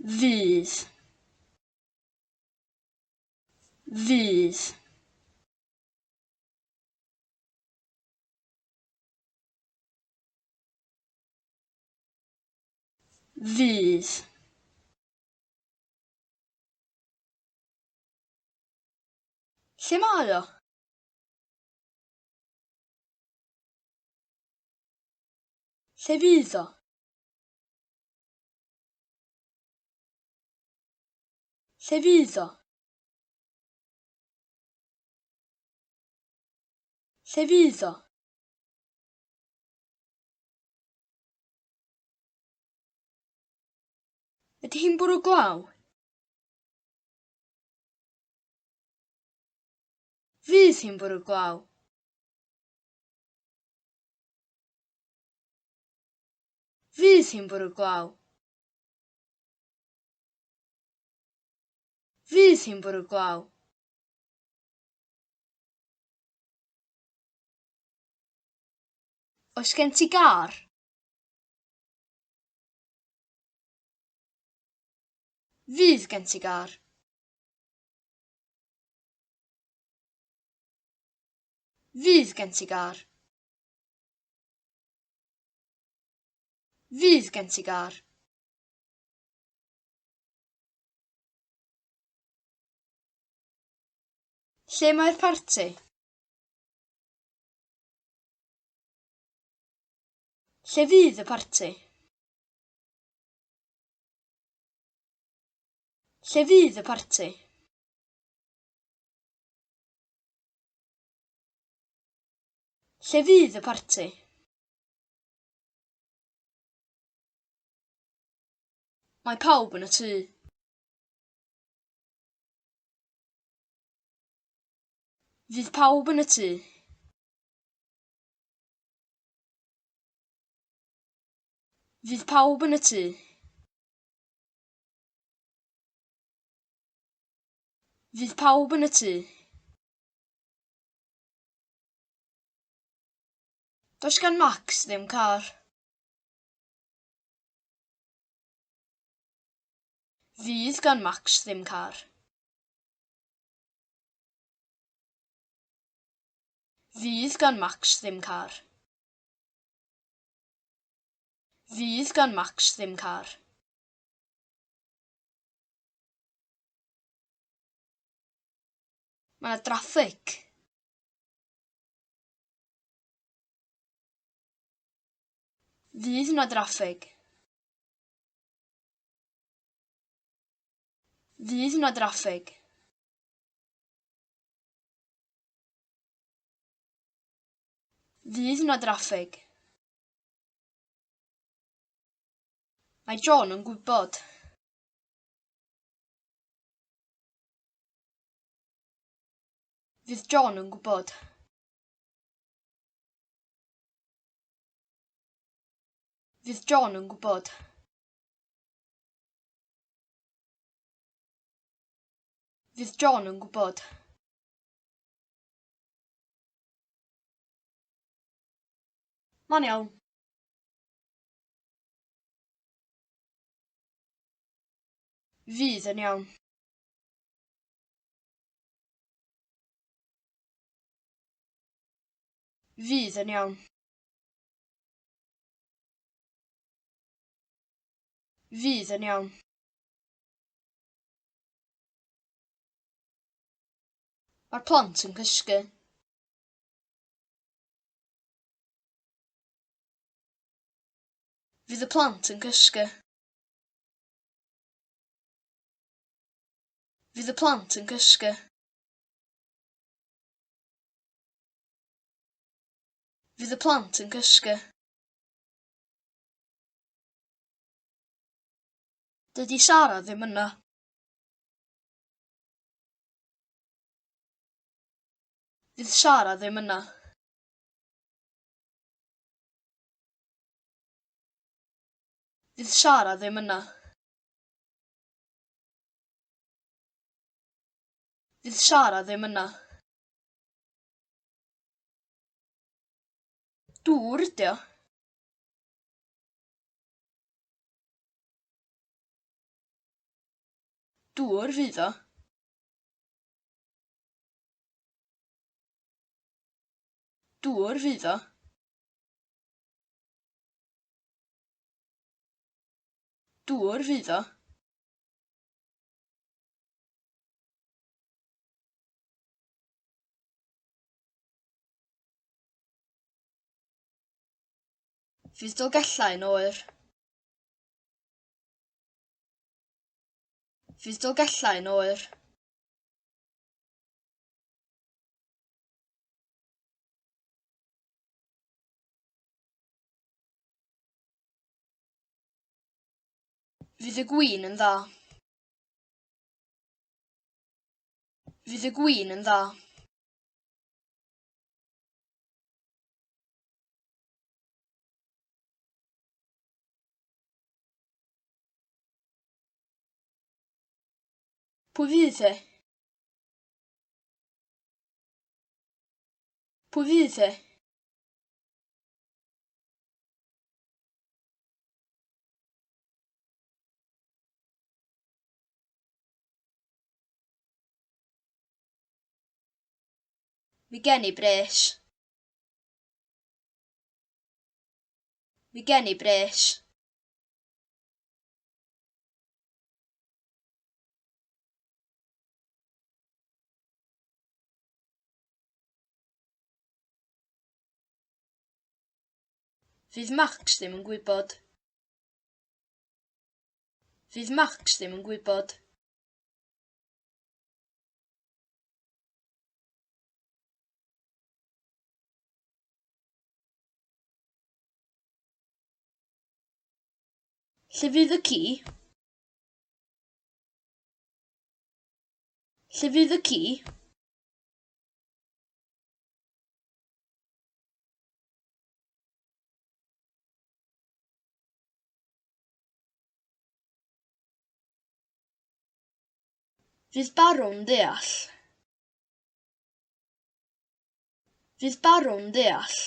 Fydd. Fydd. Fydd. Lle mae o? Lle fydd o? Lle fydd o? Lle fydd o? Ydy hi'n bwrw glaw? Fydd hi'n bwrw glaw? Fydd hi'n bwrw glaw? Fydd hi'n bwrw glaw? Oes gen ti gar? Fydd gen ti gar? Fydd gen ti gar? Fydd gen ti gar? Lle mae'r parti? Lle fydd y parti? Lle fydd y parti? Lle fydd y parti? Mae pawb yn y tŷ. Fydd pawb yn y tŷ. Fydd pawb yn y tŷ. Fydd pawb yn y tŷ. Does gan Max ddim car. Fydd gan Max ddim car. Fydd gan Max ddim car. Fydd gan Max ddim car. Mae 'na draffig. Fydd 'na draffig. Fydd 'na draffig. Fydd 'na draffig. Mae John yn gwybod. Fydd John yn gwybod. Fydd John yn gwybod. Fydd John yn gwybod. Ma'n iawn. Fydd yn iawn. Fydd yn iawn. Fydd yn iawn. Mae'r plant yn cysgu. Fydd y plant yn cysgu. Fydd y plant yn cysgu. Fydd y plant yn cysgu. Dydy Sara ddim yna. Fydd Sara ddim yna. Fydd Sara ddim yna. Fydd Sara ddim yna. Dŵr ydi o. Dŵr fydd o. Dŵr fydd o. Dŵr fydd o. Fydd Dolgellau yn oer. Fydd Dolgellau yn oer. Fydd y gwin yn dda. Fydd y gwin yn dda. Pwy fydd e? Pwy fydd e? Mi gen I bres. Mi gen I bres. Fydd Max ddim yn gwybod. Fydd Max ddim yn gwybod. Lle fydd y ci? Lle fydd y ci? Fydd Barw'n deall. Fydd Barw'n deall.